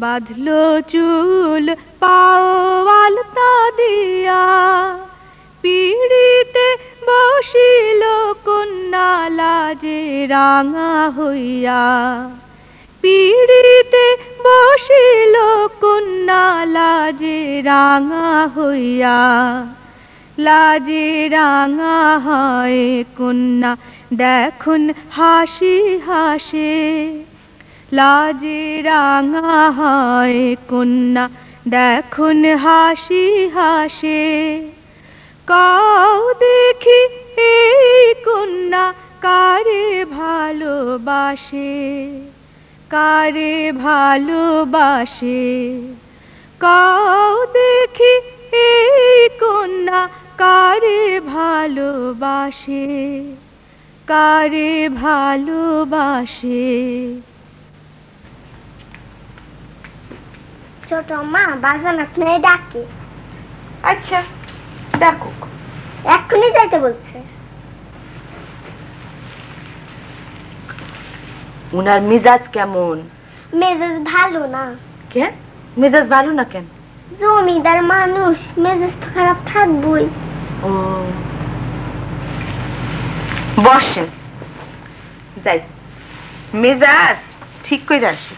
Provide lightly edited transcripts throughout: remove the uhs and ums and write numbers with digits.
বাঁধলো চুল পাও আলতা দিয়া, পিড়িতে বসিল কন্যা লাজে রাঙা হইয়া। পিড়িতে বসিল কন্যা লাজে রাঙা হইয়া। লাজে রাঙা হয় কন্যা দেখুন হাসি হাসে। লাজে রাঙা হয় কন্যা দেখুন হাসি হাসে। কাউ দেখি এই কন্যা কারে ভালোবাসে, কারে ভালোবাসে। কাউ দেখি এই কন্যা কারে ভালোবাসে, কারে ভালোবাসে। ছোট মা বাজান আপনাকে ডাকে। আচ্ছা ডাকুক, এক্ষুনি যাইতে বলছে। উনার মেজাজ কেমন? মেজাজ ভালো না। কেন মেজাজ ভালো না কেন? জমিদার মানুষ, মেজাজ তো খারাপ থাকবই। ও বসেন, যাই মেজাজ ঠিক করে আসি।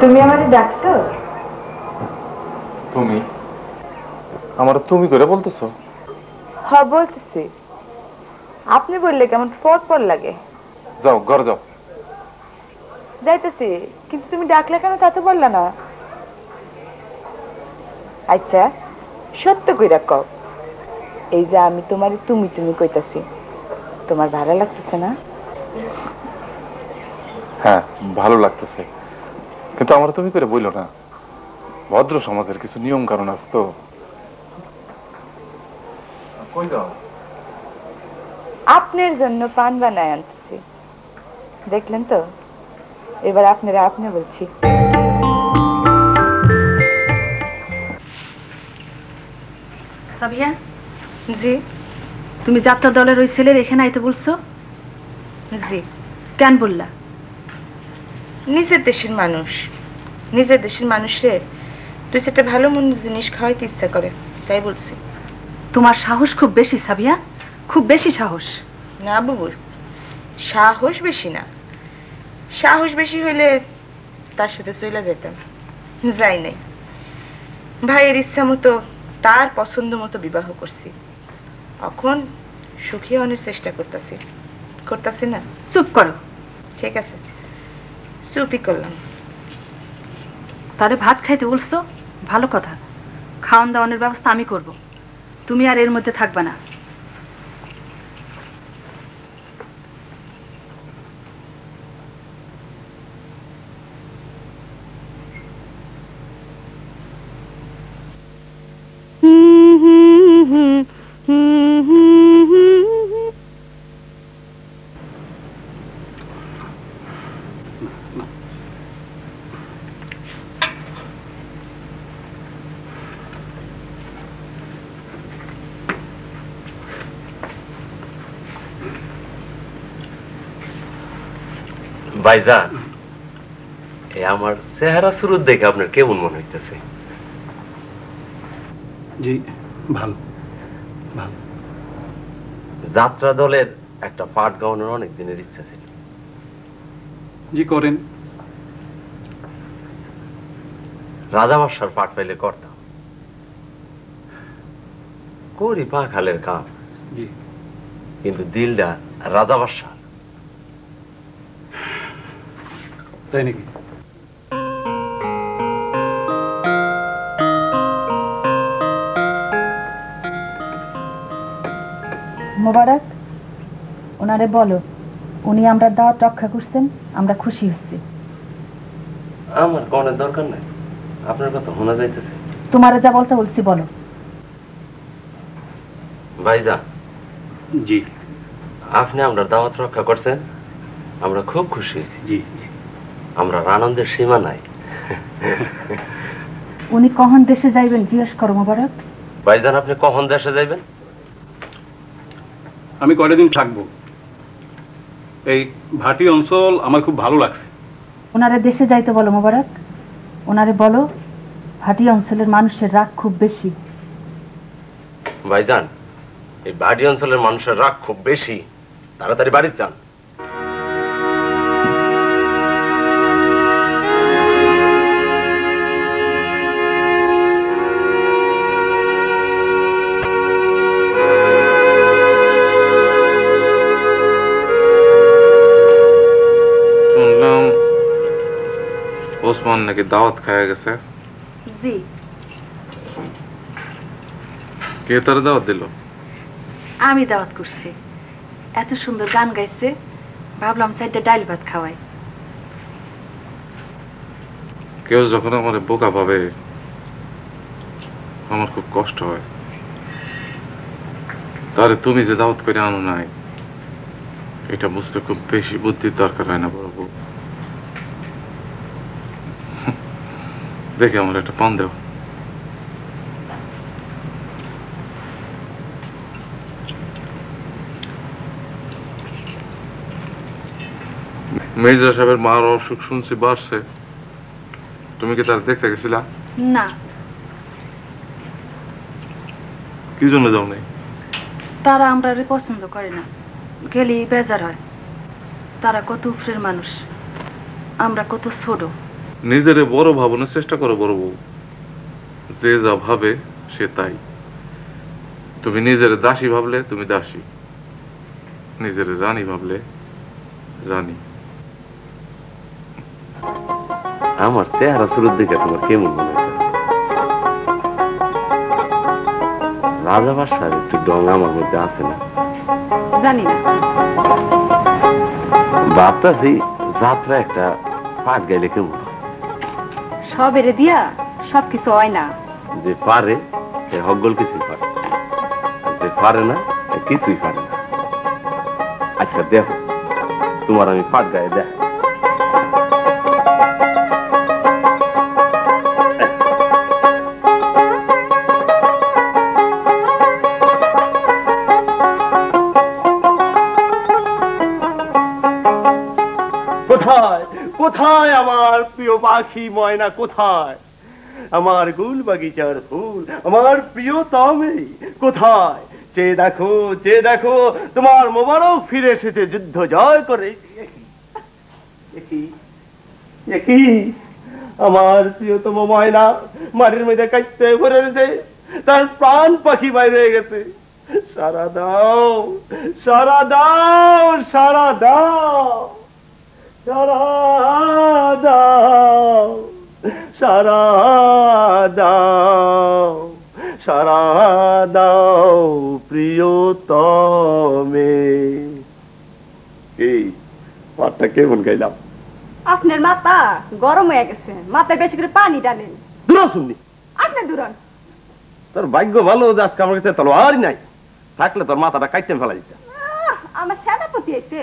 তুমি আমারে ডাকছো? তুমি আমার তুমি করে বলতেছো? হ্যাঁ বলতেছি। আপনি বললে কেমন পর পর লাগে। যাও ঘরে যাও। যাইতেছি, কিন্তু তুমি ডাকলে কেন তা তো বললা না। আচ্ছা সত্য কইরা কও, এই যে আমি তোমারে তুমি তুমি কইতাছি, তোমার ভালো লাগতেছে না? হ্যাঁ ভালো লাগতেছে, কিন্তু আমার তুমি করে বইলো না। ভদ্র সমাজের কিছু নিয়ম কারণ আছে তো। কই যাও? আপনার জন্য পান বানায় আনতেছি, দেখলেন তো? এবার আপনারা আপনি বলছি। সাবিয়া জি, তুমি যাত্রা দলের ওই ছেলের এখানে আইতে বলছো? জি, কেন বললা? নিজের দেশের মানুষ, নিজের দেশের মানুষে তুই সেটা ভালো মন্দ জিনিস খাওয়াইতে ইচ্ছা করে, তাই বলছি। তোমার সাহস খুব বেশি সাবিয়া, খুব বেশি সাহস। না বুবুর, সাহস বেশি না। সাহস বেশি হইলে তার সাথে চলে যেতাম, যাই নাই। ভাইয়ের ইচ্ছা মতো তার পছন্দ মতো বিবাহ করছি। এখন সুখী হওয়ার চেষ্টা করতেছি না। চুপ করো। ঠিক আছে, চুপই করলাম। তারে ভাত খাইতে বলছো, ভালো কথা। খাওয়ান দাওয়ানোর ব্যবস্থা আমি করব, তুমি আর এর মধ্যে থাকবে না। ভাইজান, আমার চেহারা শুরুর দেখে আপনার কেমন মনে হইতেছে? জি ভালো ভালো। যাত্রা দলের একটা পাঠ গাওয়ানোর অনেক দিনের ইচ্ছা ছিল। জি করেন। রাজা বাদশার পাঠ পাইলে করতাম, করি পা খালের কাম। জি। কিন্তু দিলটা রাজা বাদশা। তাই নাকি? মোবারক, ওনারে বলো উনি আমরা দাওয়াত রক্ষা করছেন, আমরা খুশি হচ্ছি। আমার কোনের দরকার নাই, আপনার কথা শোনা যাইতেছে। তোমারে যা বলতে বলছি বলো। ভাইজান, জি। আপনি আমরা দাওয়াত রক্ষা করছেন, আমরা খুব খুশি হয়েছি। জি। আমরা আনন্দের সীমা নাই। উনি কখন দেশে যাইবেন জিজ্ঞেস করো মোবারক। ভাইজান, আপনি কখন দেশে যাইবেন? আমি কয়টা দিন থাকবো। এই ভাটি অঞ্চল আমার খুব ভালো লাগছে। ওনারে দেশে যাইতে বলো মোবারক। ওনারে বলো ভাটি অঞ্চলের মানুষের রাগ খুব বেশি। ভাইজান, এই ভাটি অঞ্চলের মানুষের রাগ খুব বেশি, তাড়াতাড়ি বাড়ি যান। শুনলাম ওসমান নাকি দাওয়াত খাওয়া গেছে। জি। কে তার দাওয়াত দিল? আমি দাওয়াত করছি। এত সুন্দর গান গাইছে, ভাবলাম সাইডে ডাইল ভাত খাওয়াই। কেউ যখন আমার বোকা ভাবে আমার খুব কষ্ট হয়। তাহলে তুমি যে দাওয়াত করে আনো নাই, এটা বুঝতে খুব বেশি বুদ্ধির দরকার হয় না বড় বউ? দেখে আমার একটা পান দেও। মির্জা সাহেবের মার অসুখ শুনছি বাড়ছে, তুমি কি তার দেখতে গেছিলা? না। কি জন্য যাও নাই? তারা আমরা পছন্দ করে না, গেলেই বেজার হয়। তারা কত উপরের মানুষ, আমরা কত ছোট। নিজেরে বড় ভাবনের চেষ্টা করো বড় বউ। যে যা ভাবে সে তাই। তুমি নিজের দাসী ভাবলে তুমি দাসী, নিজের রানী ভাবলে রানী। আমার চেহারা শুরুর দিকে তোমার কেমন মনে হচ্ছে? রাজা বাদশার একটু ডং আমার মধ্যে আছে না? জানি না। ভাবতাছি যাত্রা একটা পাঠ গাইলে কেমন? সব এরে দিয়া সবকিছু হয় না। যে পারে সে হকগোল কিছুই পারে, আর যে পারে না সে কিছুই পারে না। আচ্ছা দেখো, তোমার আমি পাঠ গায়ে দেখ। কোথায় কোথায় আমার প্রিয় পাখি ময়না, কোথায়? আমার গুল বাগিচার ফুল, আমার প্রিয়তমে কোথায়? চেয়ে দেখো, চেয়ে দেখো, তোমার মোবারক ফিরে এসেছে যুদ্ধ জয় করে। আমার প্রিয়তম ময়না মাটির মধ্যে কাটতে ভরে রয়েছে, তার প্রাণ পাখি বাইরে হয়ে গেছে। সারা দাও, সারা দাও, সারা দাও, সারা দাও, সারা দাও, সারা দাও প্রিয়তমে। এই পাঠটা কেমন গাইলাম? আপনার মাথা গরম হয়ে গেছে, মাথায় বেশি করে পানি টানেন। দূর শুননি আপনি দূরন। তোর ভাগ্য ভালো যে আজকে আমার কাছে তলোয়ারই নাই, থাকলে তোর মাথাটা কাইতে ফেলা দিত। আমার সেনাপতি হইতে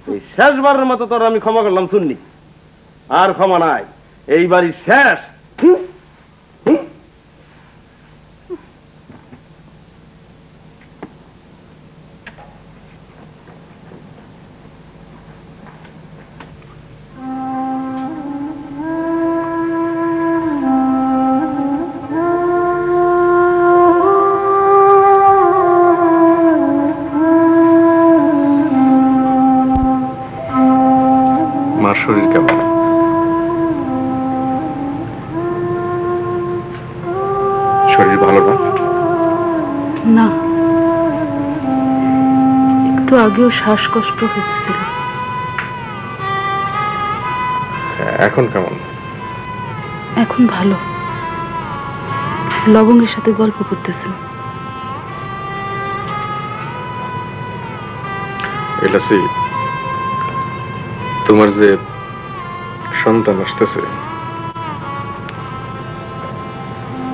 এই শেষবারের মতো তোর আমি ক্ষমা করলাম শুননি, আর ক্ষমা নাই, এইবারই শেষ। মার শরীর কেমন? শরীর ভালো না? না, একটু আগেও শ্বাসকষ্ট হচ্ছিল। এখন কেমন? এখন ভালো, লবঙ্গের সাথে গল্প করতেছেন। এলাসি, তোমার যে সন্তান আসতেছে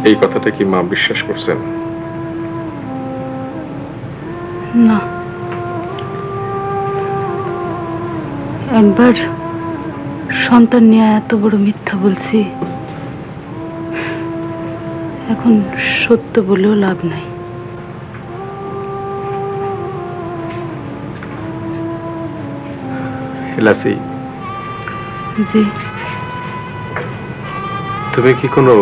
এই কথাটা কি মা বিশ্বাস করছেন? না, একবার সন্তান নিয়ে এত বড় মিথ্যা বলছি, এখন সত্য বলেও লাভ নাই। এলাসি, জি, তুমি কি কোনো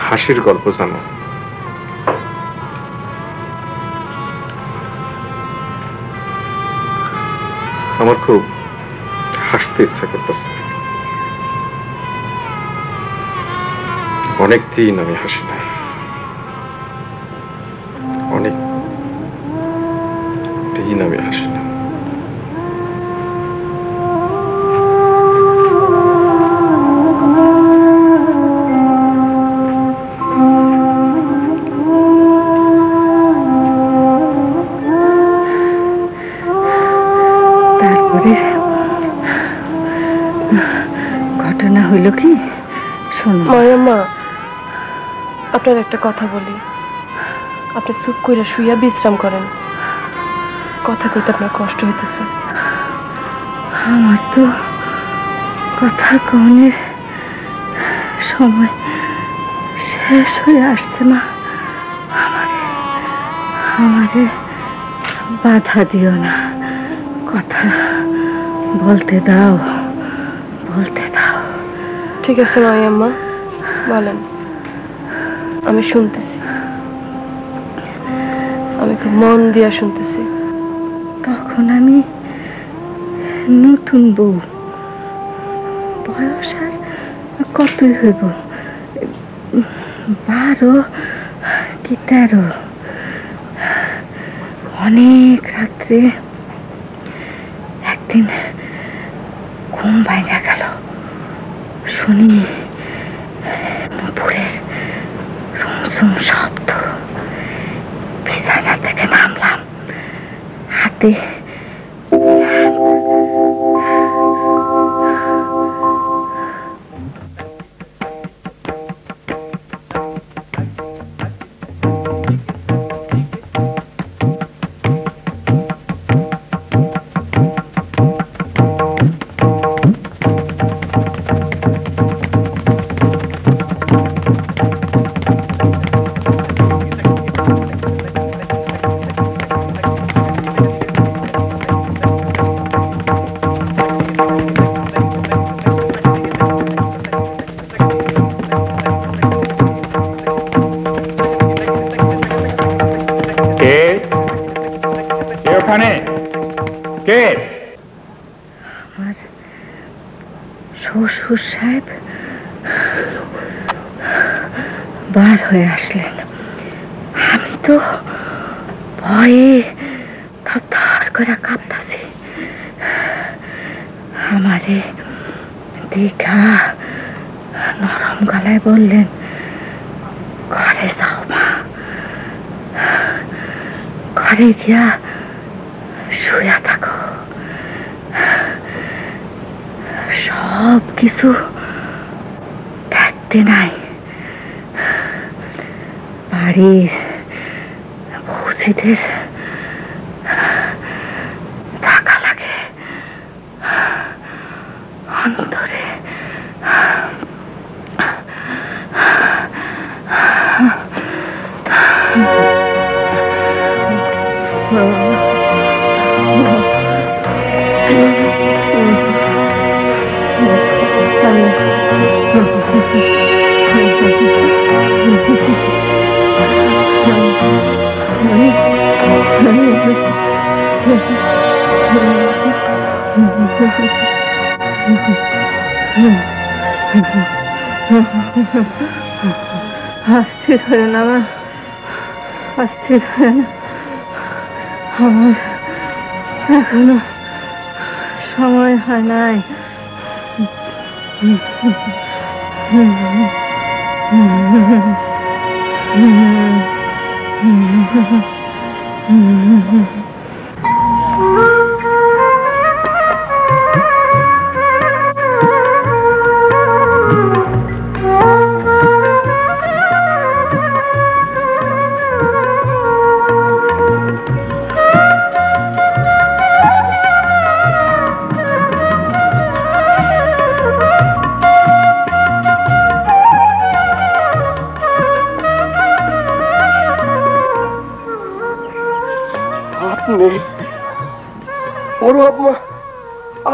হাসির গল্প জানো? আমার খুব হাসতে ইচ্ছা করতেছে, অনেক দিন আমি হাসি না, অনেক দিন আমি হাসি না। ঘটনা হইল কি শোনো। মায়াম্মা, আপনার একটা কথা বলি, আপনি চুপ করে শুইয়া বিশ্রাম করেন, কথা কইতে আপনার কষ্ট হইতেছে। আমার তো কথা কনের সময় শেষ হয়ে আসছে না, আমারে বাধা দিও না, কথা বলতে দাও, বলতে দাও। ঠিক আছে মায়াম্মা, বলেন, আমি শুনতেছি, আমি খুব মন দিয়া শুনতেছি। তখন আমি নতুন বউ, বয়স আর কতই হইব, 12 কি 13। অনেক রাত্রে একদিন ঘুম ভাঙা গেল, শুনি নুপুরের রুমঝুম শব্দ। বিছানা থেকে নামলাম, হাতে মাহফুজ সাহেব বার হয়ে আসলেন। আমি তো ভয়ে থরথর করে কাঁপতাছি। আমারে দেখা নরম গলায় বললেন, ঘরে যাও মা, ঘরে গিয়া শুয়া থাকো, সব কিছু দেখতে নাই। বাড়ির বৌসিদের টাকা লাগে অন্তরে। অস্থির হয় না আমার, অস্থির হয় না আমার, এখনো সময় হয় নাই।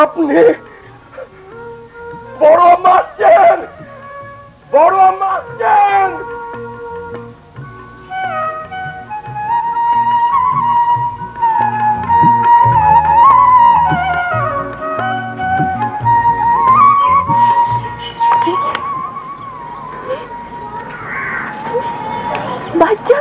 আপনি বড় আম্মা আসছেন, বড় আম্মা আসছেন। বাচ্চা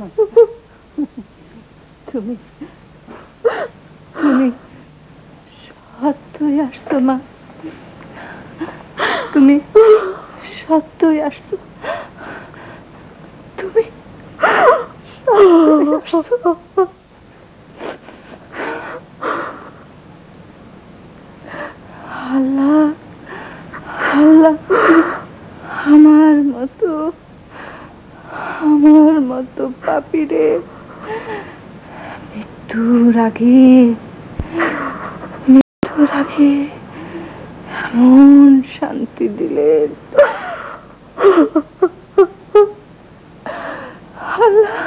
তুমি তুমি সত্যই আসছো মা, তুমি সত্যই আসছো, তুমি আল্লাহ আল্লাহ আমার মতো পাপিরে মৃত্যুর আগে এমন শান্তি দিলেন। আল্লাহ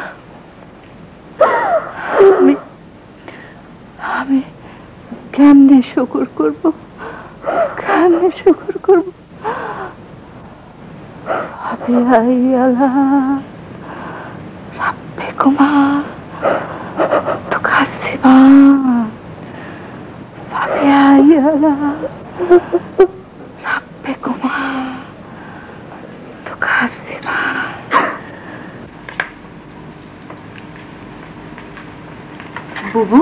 আমি কেমনে শুকর করব, কেমনে শুকর করব? রাব্বিকুমা তুকাসিবান, রাব্বিকুমা তুকাসিবান। বুবু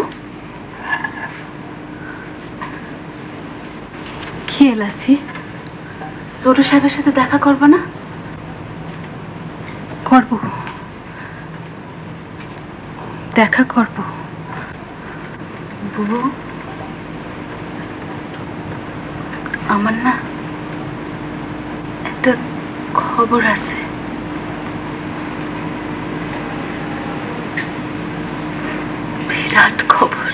কি এলাছি, ছোট সাহেবের সাথে দেখা করবো না? করব, দেখা করব। বউ, আমার না একটা খবর আছে। বিরাট খবর।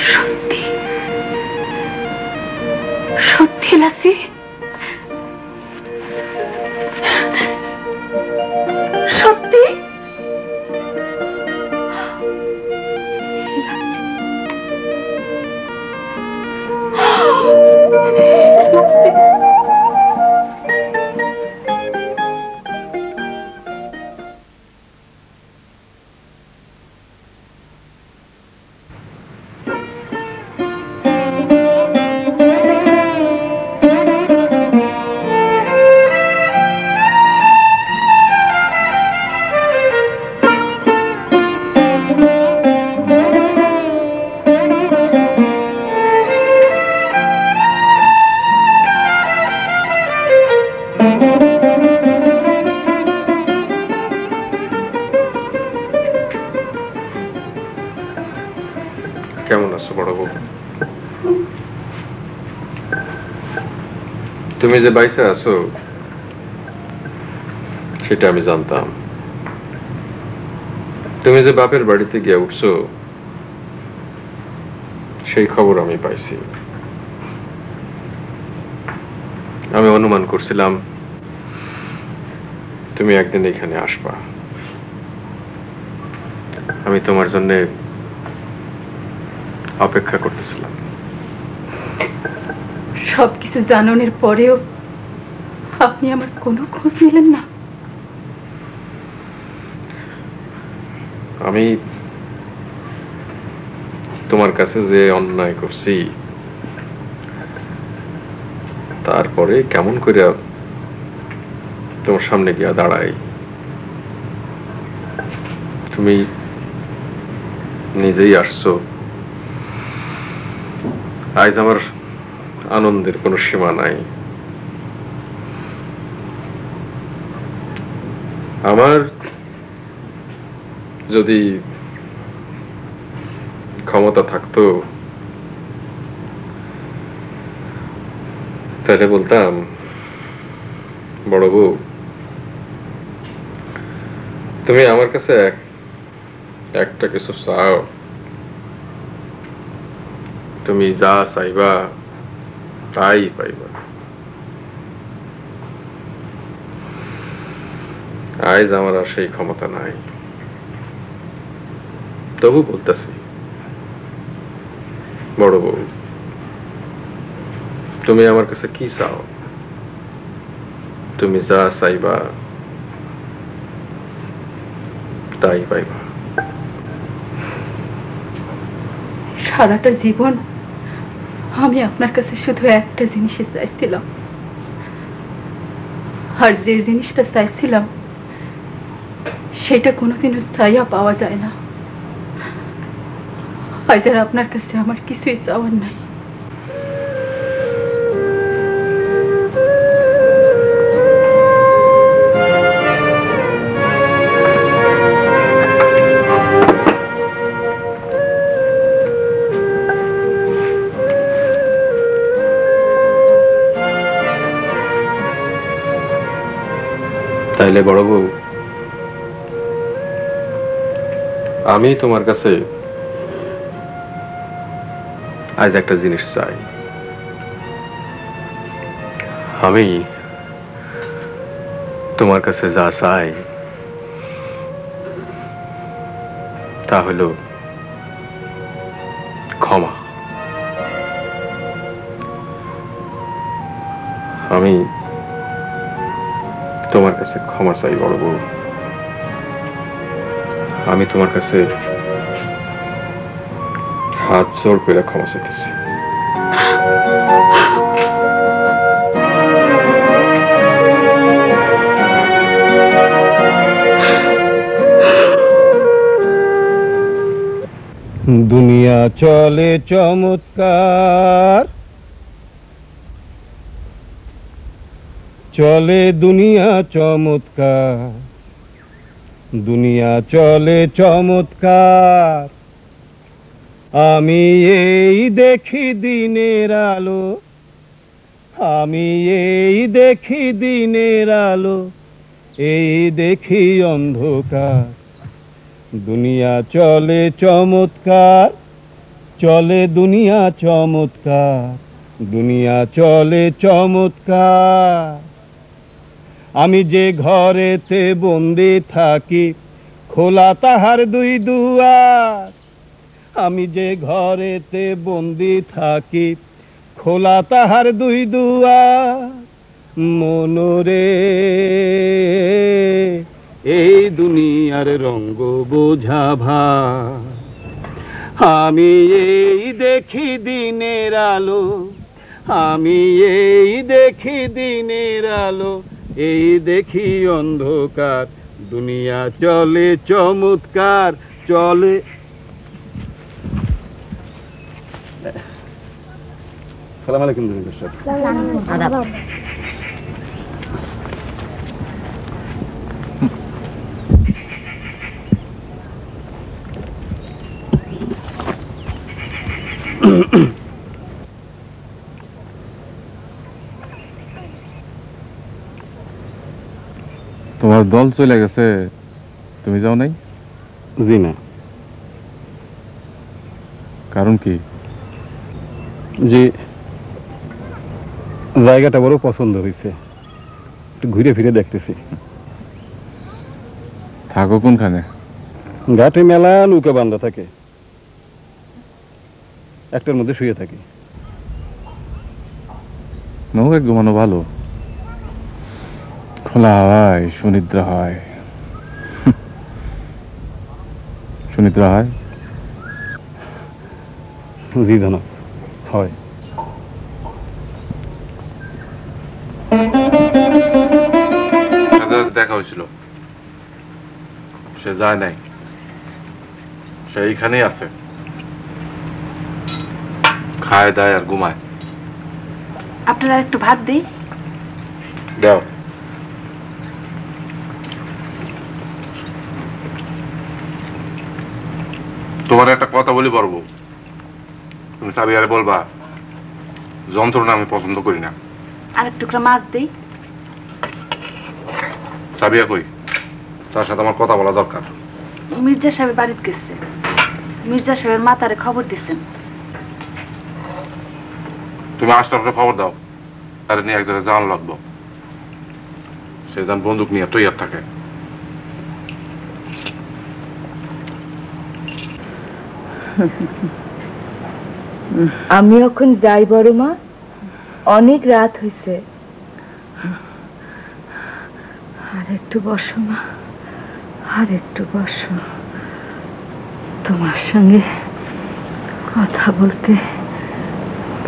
সত্যি সত্যি লাসি, সত্যি। কেমন আছো বড় বউ? তুমি যে বাইসে আছো সেটা আমি জানতাম। তুমি যে বাপের বাড়িতে গিয়ে উঠছো সেই খবর আমি পাইছি। আমি অনুমান করছিলাম তুমি একদিন এখানে আসবা। আমি তোমার জন্য অপেক্ষা করতেছিলাম। সবকিছু জানানোর পরেও আপনি আমার কোনো খোঁজ নিলেন না? আমি তোমার কাছে যে অন্যায় করছি তারপরে কেমন করে তোমার সামনে গিয়া দাঁড়াই। তুমি নিজেই আসছো। আজ আমার আনন্দের কোনো সীমা নাই। আমার যদি ক্ষমতা থাকতো তাহলে বলতাম, বড় বউ তুমি আমার কাছে একটা কিছু চাও, তুমি যা চাইবা তাই পাইবা। আজ আমার আর সেই ক্ষমতা নাই। তবু বলতেছি, বড় বউ তুমি আমার কাছে কি চাও? তুমি যা চাইবা তাই পাইবা। সারাটা জীবন আমি আপনার কাছে শুধু একটা জিনিসই চাইছিলাম, আর যে জিনিসটা চাইছিলাম সেটা কোনোদিনও চাইয়া পাওয়া যায় না। আজ আর আপনার কাছে আমার কিছুই চাওয়ার নাই। তাইলে বড় বউ আমি তোমার কাছে আজ একটা জিনিস চাই। আমি তোমার কাছে যা চাই তা হলো ক্ষমা। আমি তোমার কাছে ক্ষমা চাই বড় বউ। আমি তোমার কাছে হাত জোড় করে ক্ষমা চাইতেছি। দুনিয়া চলে চমৎকার, চলে দুনিয়া চমৎকার, দুনিয়া চলে চমৎকার। আমি এই দেখি দিনের আলো, আমি এই দেখি দিনের আলো, এই দেখি অন্ধকার। দুনিয়া চলে চমৎকার, চলে দুনিয়া চমৎকার, দুনিয়া চলে চমৎকার। আমি যে ঘরেতে বন্দি থাকি, খোলা তাহার দুই দুয়ার। আমি যে ঘরেতে বন্দি থাকি, খোলা তাহার দুই দুয়ার। মনোরে এই দুনিয়ার রঙ্গ বোঝা ভার। আমি এই দেখি দিনের আলো, আমি এই দেখি দিনের আলো, এই দেখি অন্ধকার। দুনিয়া চলে চমৎকার, চলে। সালাম আলাইকুম সাহেব। তোমার দল চলে গেছে, তুমি যাও নাই? জি না। কারণ কি? যে জায়গাটা বড় পছন্দ হয়েছে, একটু ঘুরে ফিরে দেখতেছি। থাকো কোনখানে? ঘাটে মেলা নৌকা বান্ধা থাকে, একটার মধ্যে শুয়ে থাকি। নৌকা ঘুমানো ভালো, খোলা হয়, সুনিদ্রা হয়। সুনিদ্রা হয়? জি জানো হয়। দেখা হয়েছিল, সে যায় নাই, সে এইখানেই আছে, খায় দায় আর ঘুমায়। আপনারা একটু ভাত দিই। দাও। তোমার একটা কথা বলি পারবো, তুমি সাবিয়ারে বলবা যন্ত্রণা আমি পছন্দ করি না। আর এক টুকরা মাছ দিই। সাবিয়া কই? তার সাথে আমার কথা বলা দরকার। মির্জা সাহেবের বাড়িতে গেছে, মির্জা সাহেবের মাতারে খবর দিচ্ছেন। তুমি আশরাফকে খবর দাও, তার নিয়ে এক জায়গায় জান লাগবো, সে যেন বন্দুক নিয়ে তৈয়ার থাকে। আমি এখন যাই বড় মা, অনেক রাত হয়েছে। আর একটু বসো মা, আর একটু বসো, তোমার সঙ্গে কথা বলতে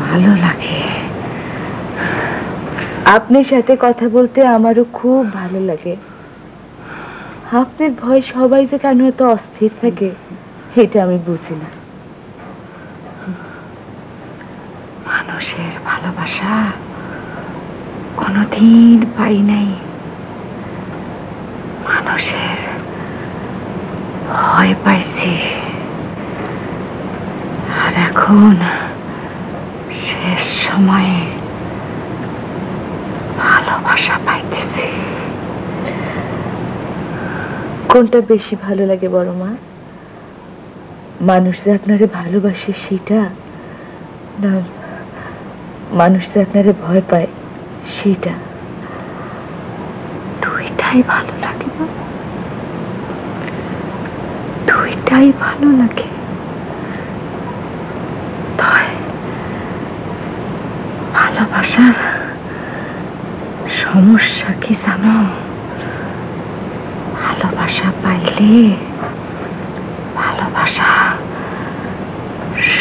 ভালো লাগে। আপনার সাথে কথা বলতে আমারও খুব ভালো লাগে। আপনার ভয় সবাই যে কেন এত অস্থির থাকে এটা আমি বুঝি না। মানুষের ভালোবাসা কোনোদিন পাই নাই, মানুষের ভয় পাইছি। আর এখন শেষ সময়ে ভালোবাসা পাইতেছি। কোনটা বেশি ভালো লাগে বড় মা? মানুষ যে আপনারে ভালোবাসে সেটা, না মানুষ যে আপনারে ভয় পায় সেটা? দুইটাই ভালো লাগে, দুইটাই ভালো লাগে। ভালোবাসার সমস্যা কি জানো? ভালোবাসা পাইলে ভালোবাসা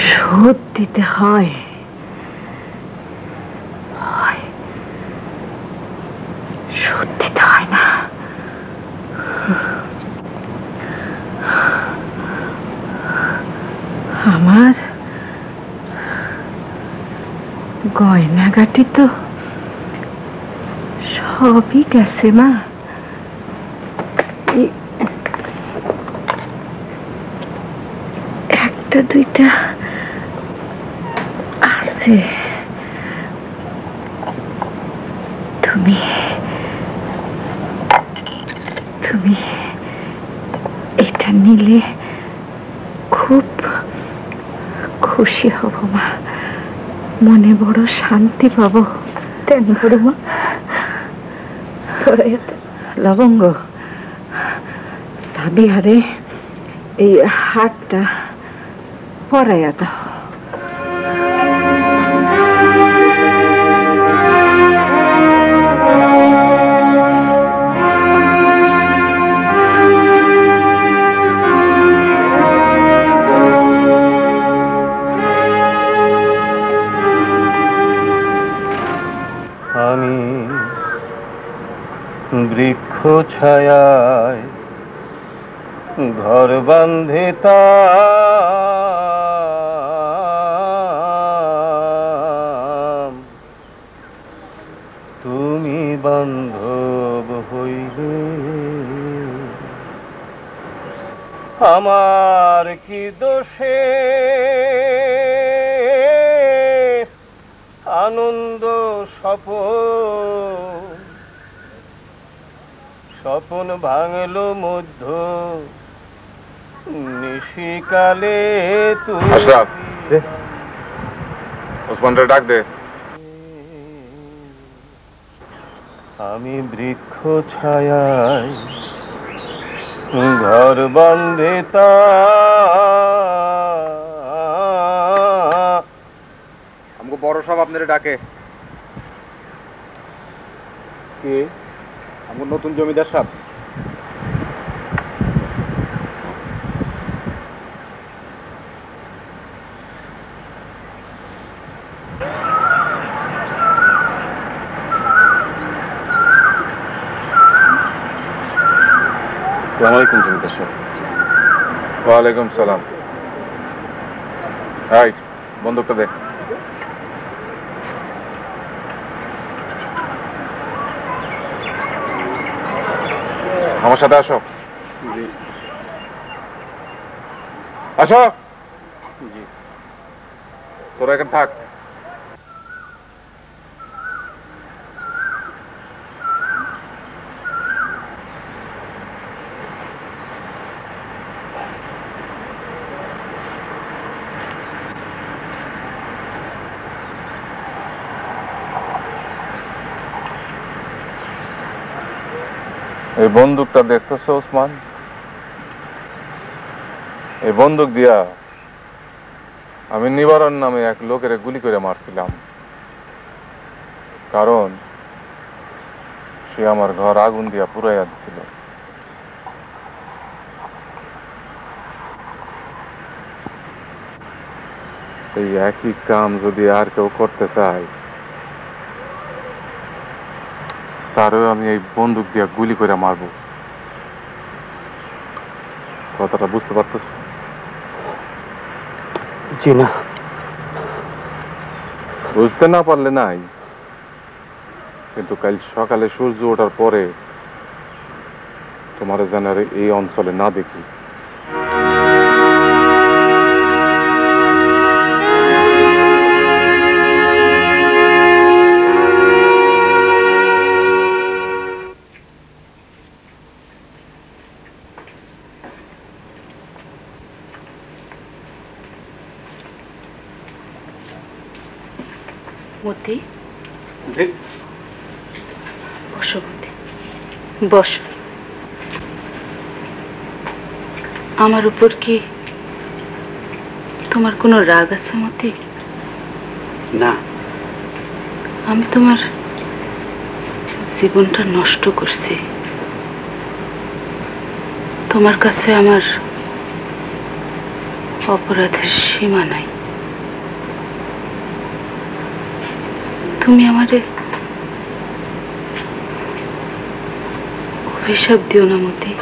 শোধ দিতে হয়। শোধ দিতে হয় না। আমার গয়নাগাটি তো সব সবই গেছে মা। একটা দুইটা আছে। তুমি তুমি এটা নিলে খুব খুশি হব মা, মনে বড় শান্তি পাব। কেন বড় মা? লবঙ্গ সাবিহারে এই হাতটা পরাইয়া দাও। আমি বৃক্ষ ছায়ায় ঘর বান্ধিতাম, তুমি বান্ধব হইলে আমার কি দোষে আনন্দ স্বপন ভাঙল মধ্য নিশিকালে। আশরাফ, ওসমানরে ডাক দে। আমি বৃক্ষ ছায়ায় ঘর বান্ধিতাম। আমাকে বড় সব আপনারে ডাকে। কে? আমার নতুন জমিদার সাহেব। আসসালামাইকুম জমিদার সাহেব। ওয়ালাইকুম সালাম। এই বন্দুকটা দে। আমার সাথে আসো। আসো। তোরা এখানে থাক। এই বন্দুকটা দেখতেছো ওসমান? এই বন্দুক দিয়া আমি নিবারণ নামে এক লোকের গুলি করে মারছিলাম, কারণ সে আমার ঘর আগুন দিয়া পুরাইয়া দিছিল। এই একই কাম যদি আর কেউ করতে চায়, তারও আমি এই বন্দুক দিয়া গুলি করে মারব। কথাটা বুঝতে পারতেছ? জি না। বুঝতে না পারলে নাই, কিন্তু কাল সকালে সূর্য ওঠার পরে তোমার যেন আর এই অঞ্চলে না দেখি। মতি, বসো মতি, বসো। আমার উপর কি তোমার কোনো রাগ আছে মতি? না। আমি তোমার জীবনটা নষ্ট করছি, তোমার কাছে আমার অপরাধের সীমা নাই। তুমি আমারে অভিশাপ দিও না মতি।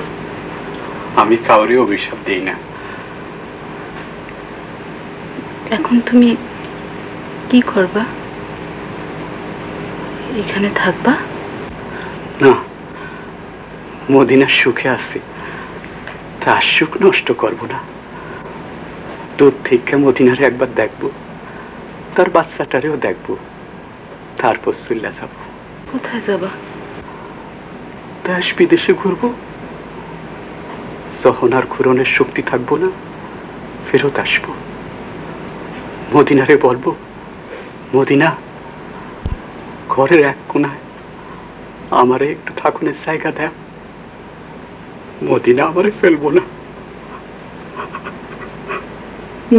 আমি কাউরে অভিশাপ দিই না। এখন তুমি কি করবা? এখানে থাকবা? না, মদিনার সুখে আছে, তার সুখ নষ্ট করব না। দূর থেকে মদিনারে একবার দেখবো, তার বাচ্চাটারেও দেখবো, তারপর চলে যাব। কোথায় যাবা? দেশ বিদেশে ঘুরবো। যখন আর ঘুরনের শক্তি থাকবো না, ফেরত আসবো। মদিনারে বলবো, মদিনা, ঘরের এক কোনায় আমারে একটু থাকুনের জায়গা দেয়। মদিনা আমারে ফেলবো না,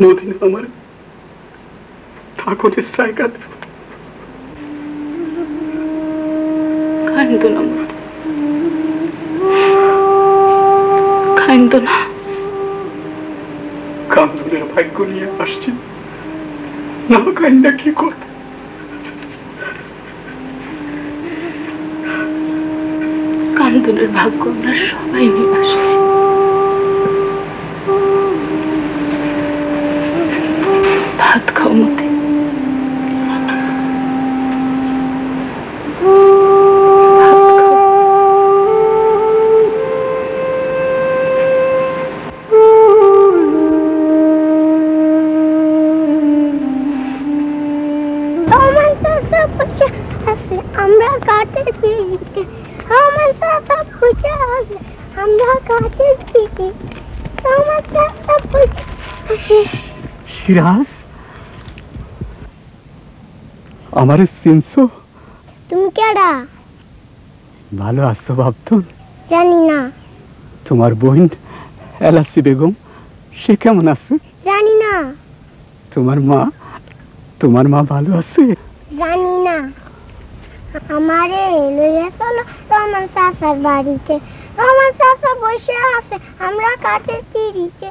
মদিনা আমারে থাকুনের জায়গা দেয়। কান্দো না, কান্দো না। কান্দনের ভাগ্য নিয়ে আসছি, না কান্দা কি করব? কান্দনের ভাগ্য আমরা সবাই নিয়ে আসছি। ভাত খাও মতে। আমরা কাঠের পিঠে, আমার চাচা পূজা আছে, আমরা কাঠের পিঠে, আমার চাচা পূজা আছে। সিরাজ, আমারে চিনছো? তুমি কেডা? ভালো আছো ভাবতুন? জানি না। তোমার বোন এলাসি বেগম, সে কেমন আছে? জানি না। তোমার মা ভালো আছে? জানি না। আমারে লইয়া চলো রহমান চাচার বাড়িতে। রহমান চাচা বসে আছে, আমরা কাঠের পিড়িতে।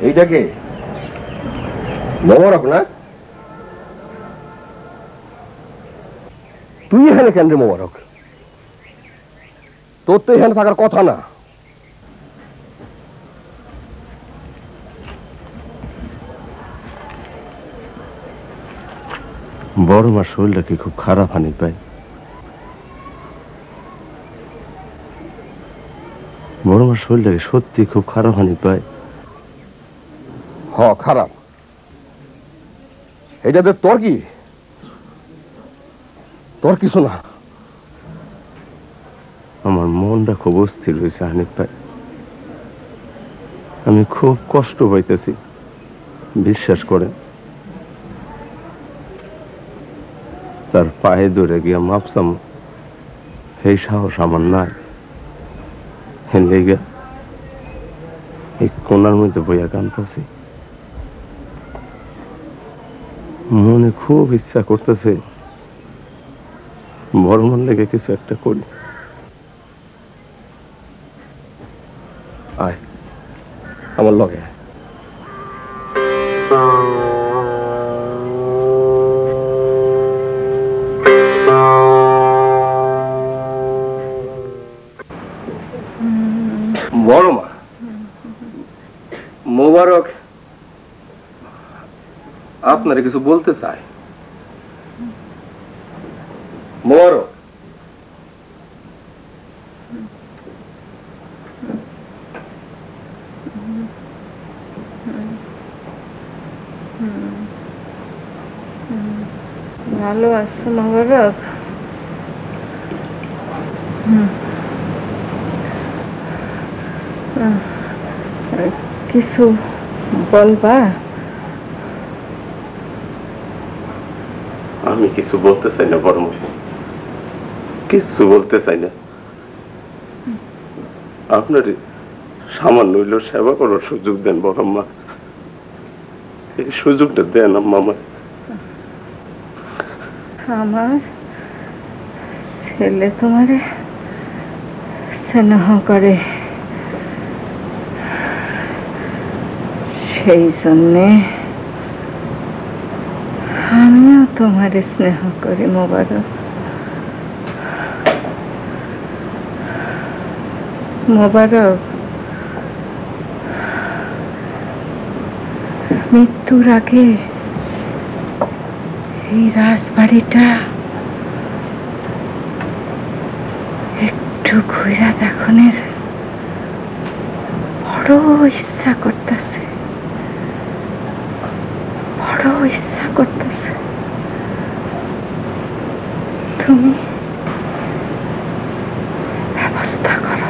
এইটা কে? মোবারক না? তুই এখানে কেন রে মোবারক? তোর তো এখানে থাকার কথা না। বড় মার শরীরটা কি খুব খারাপ হানি পায়? বড় মার শরীরটা কি সত্যি খুব খারাপ হানি পায়? হ, খারাপ। এটাতে তোর কি? তোর কিছু না। আমার মনটা খুব অস্থির হয়েছে হানিফ ভাই। আমি খুব কষ্ট পাইতেছি, বিশ্বাস করে। তার পায়ে ধরে গিয়া মাপসাম এই সাহস আমার নাই। লেগে এই কোনার মধ্যে বইয়া কাঁদতেছি। মনে খুব ইচ্ছা করতেছে বড় মন লেগে কিছু একটা করি। আয় আমার লগে। বড় মা, মোবারক আপনারে কিছু বলতে চাই। মোবারক, ভালো আছো মোবারক? কিছু বলবা? আমি কিছু বলতে চাই না বড় মা, কিছু বলতে চাই না। আপনার সামান্য হইল সেবা করার সুযোগ দেন বড় মা, এই সুযোগটা দেন মামা। আমার ছেলে তোমারে স্নেহ করে, সেই জন্যে আমিও তোমারে স্নেহ করি মোবারক। মোবারক, মৃত্যুর আগে এই রাজবাড়িটা একটু ঘুরা দেখনের বড় ইচ্ছা করতেছে, বড় ইচ্ছা করতেছে। তুমি ব্যবস্থা করো।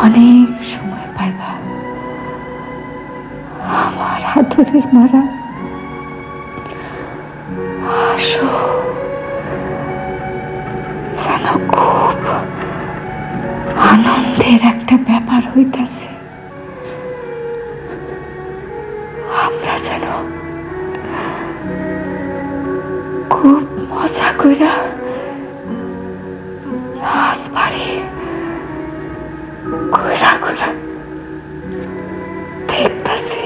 অনেক সময় পাইবা আমার হাতুড়ির মারা। আসো, যেন খুব আনন্দের একটা ব্যাপার হইতাছে। আমরা যেন খুব মজা কইরা রাজবাড়ি ঘুরা ঘুরা দেখতাছি।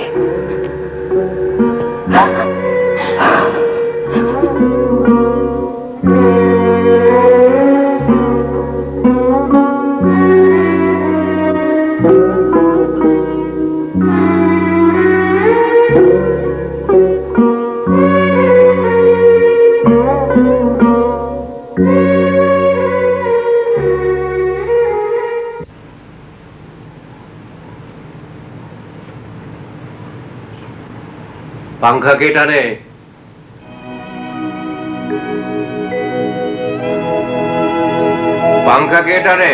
पंखा के टाने पंखा के टाने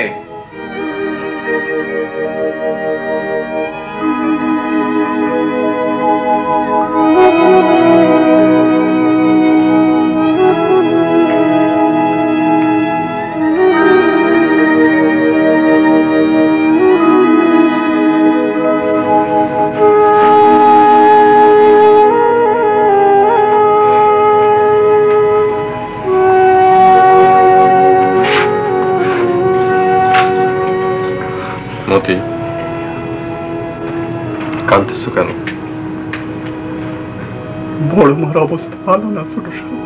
মতি, কাঁদতেছো কেন? বড় মার অবস্থা ভালো না ছোট সাহেব।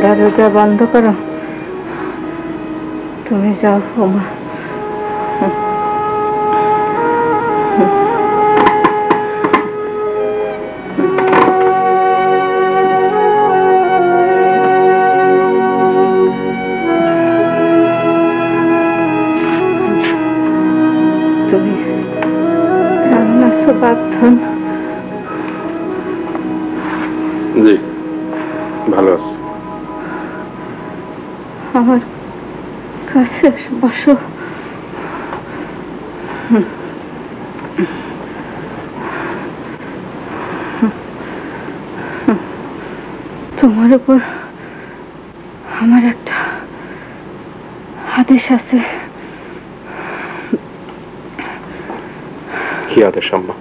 দরজা বন্ধ করো, তুমি যাও মা। তুমি কেমন আছো বাপধন? জি ভালো আছি। আমার কাছে বসো। তোমার উপর আমার একটা আদেশ আছে। কি আদেশ আম্মা?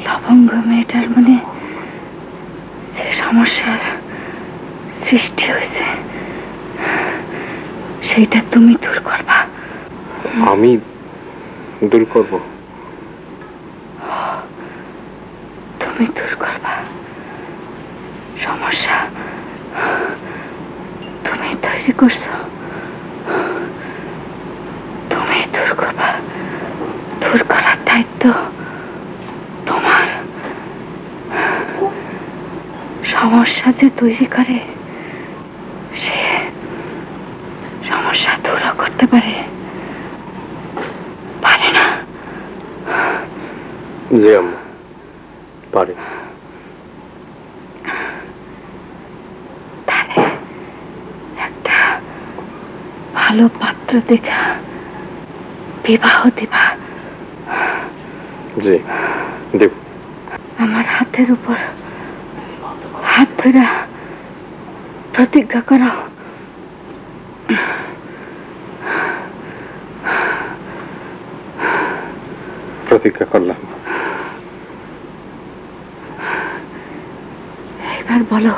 লবঙ্গ মেয়েটার মনে যে সমস্যার সৃষ্টি হয়েছে সেইটা তুমি দূর করবা। আমি দূর করব? তুমি দূর করবা সমস্যা তুমি তৈরি করছো, তুমি দূর করবা। দূর করার দায়িত্ব তোমার। সমস্যা যে তৈরি করে সে সমস্যা দূরও করতে পারে, পারে না? জি আম্মা, পারে। তাহলে একটা ভালো পাত্র দেখা বিবাহ দিবা। জি দেব। আমার হাতের উপর হাত ধরে প্রতিজ্ঞা করো। প্রতিজ্ঞা করলাম। এবার বলো,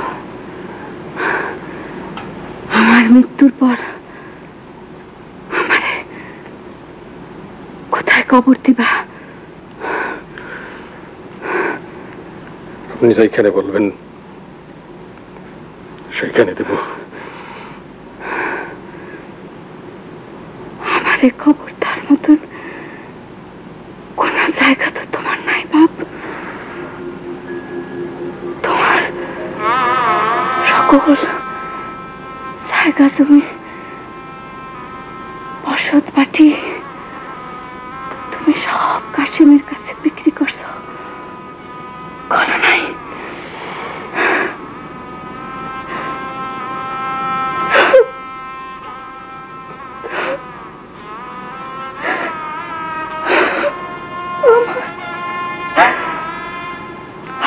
আমার মৃত্যুর পর আমারে কোথায় কবর দিবা? আপনি যেখানে বলবেন সেখানে দেব। আমারে কবর তার মতন কোন জায়গা তো তোমার নাই বাপ। তোমার সকল জায়গা তুমি বসত বাটি তুমি সব কাশিমের কাছে বিক্রি করছো, করো নাই?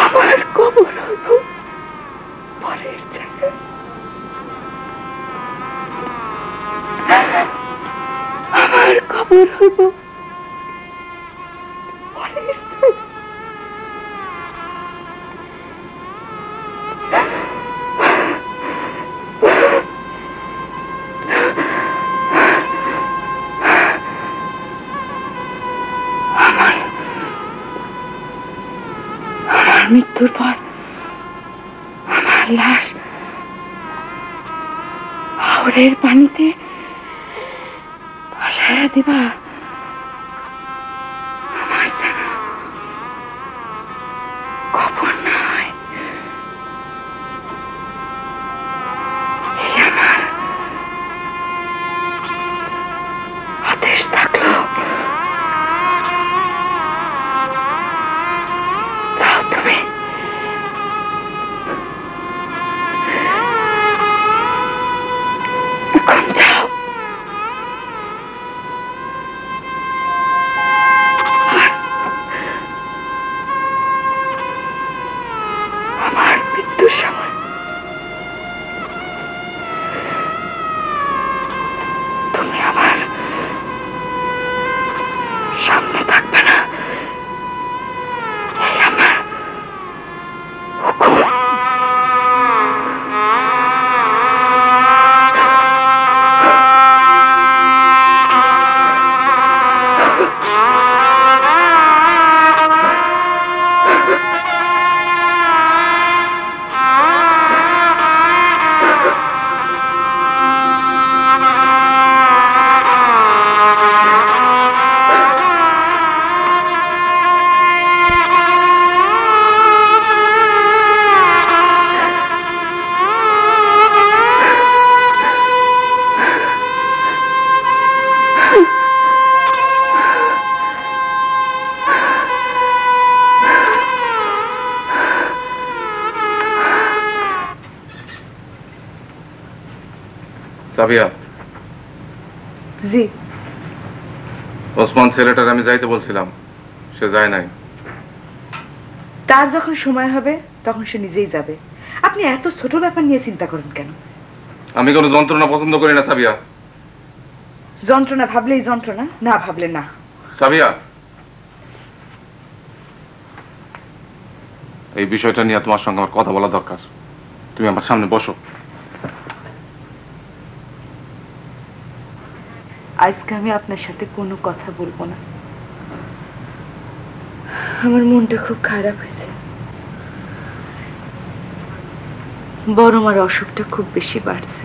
আমার কবর হলো পরের জায়গায়। আমার কবর হলো পরের জায়গায়। আমার মৃত্যুর পর আমার লাশ হাওড়ের পানিতে ভাসাইয়া দিবা। আমার যেন কবর নাই। এই আমার আদেশ থাকলো। যাও তুমি। এখন যাও। আমার মৃত্যুর সময় তুমি আমার সামনে থাকবে না। এই আমার হুকুম। সাবিয়া, জি ওসমান ছেলেটার আমি যাইতে বলছিলাম, সে যায় নাই। তার যখন সময় হবে তখন সে নিজেই যাবে। আপনি এত ছোট ব্যাপার নিয়ে চিন্তা করেন কেন? আমি কোনো যন্ত্রণা পছন্দ করি না সাবিয়া। যন্ত্রণা ভাবলেই যন্ত্রণা, না ভাবলে না। সাবিয়া, এই বিষয়টা নিয়ে তোমার সঙ্গে আমার কথা বলা দরকার। তুমি আমার সামনে বসো। আজকে আমি আপনার সাথে কোনো কথা বলবো না। আমার মনটা খুব খারাপ হয়েছে। বড় মার অসুখটা খুব বেশি বাড়ছে।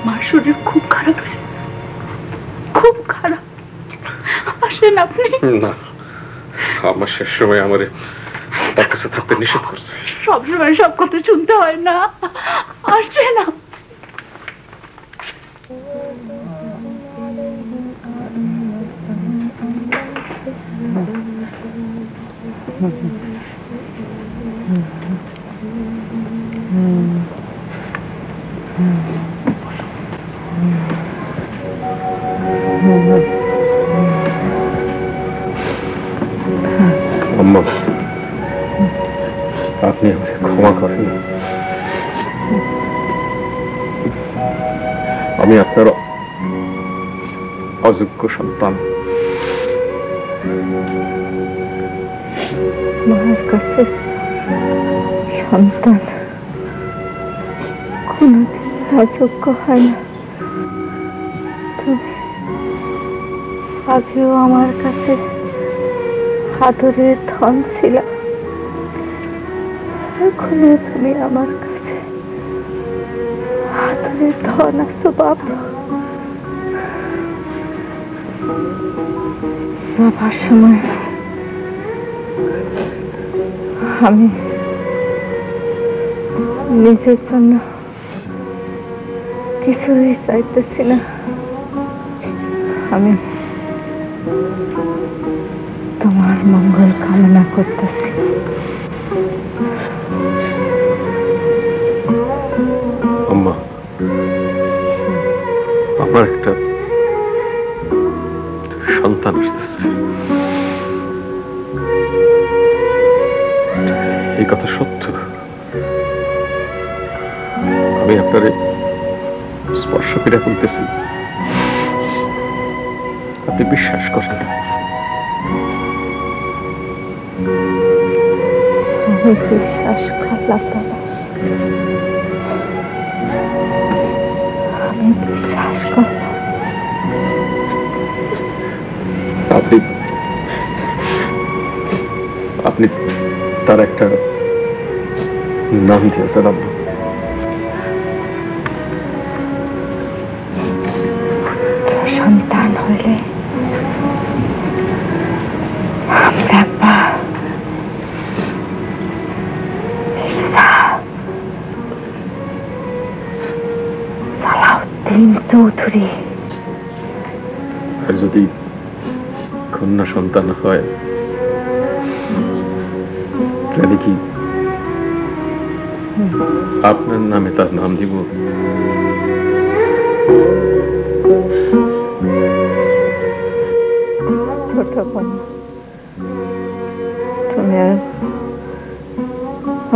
মার শরীর খুব খারাপ হয়েছে, খুব খারাপ। আসেন আপনি। না, আমার শেষ সময় আমার তার কাছে থাকতে নিষেধ করছে। সবসময় সব কথা শুনতে হয় না, আসেন না। আম্মা, আপনি আমাকে ক্ষমা করেন। আমি আপনার অযোগ্য সন্তান। মার কাছে সন্তান কোনদিন অযোগ্য হয় না। তুমি আগেও আমার কাছে আদরের ধন ছিল, এখনো তুমি আমার কাছে আদরের ধন আছো বাবা। যাবার সময় আমি নিজের জন্য কিছুই চাইতেছি না। আমি তোমার মঙ্গল কামনা করতেছি। আম্মা, আমার একটা সন্তান আসতেছে, এই কথা সত্য। আমি আপনার স্পর্শ করে বলতেছি, আপনি বিশ্বাস করেন? আমি বিশ্বাস করলাম বাবা, আমি বিশ্বাস করলাম। আপনি তার একটা নাম দিয়েছেন আব্বা। সন্তান হইলে আমরা সালাউদ্দিন চৌধুরী। আর যদি কন্যা সন্তান হয় তাহলে কি আপনার নামে তার নাম দিব? ছোট বোন, তুমি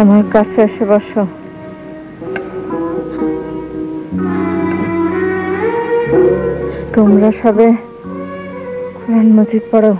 আমার কাছে এসে বসো। তোমরা সবে কোরআন মজিদ পড়ো।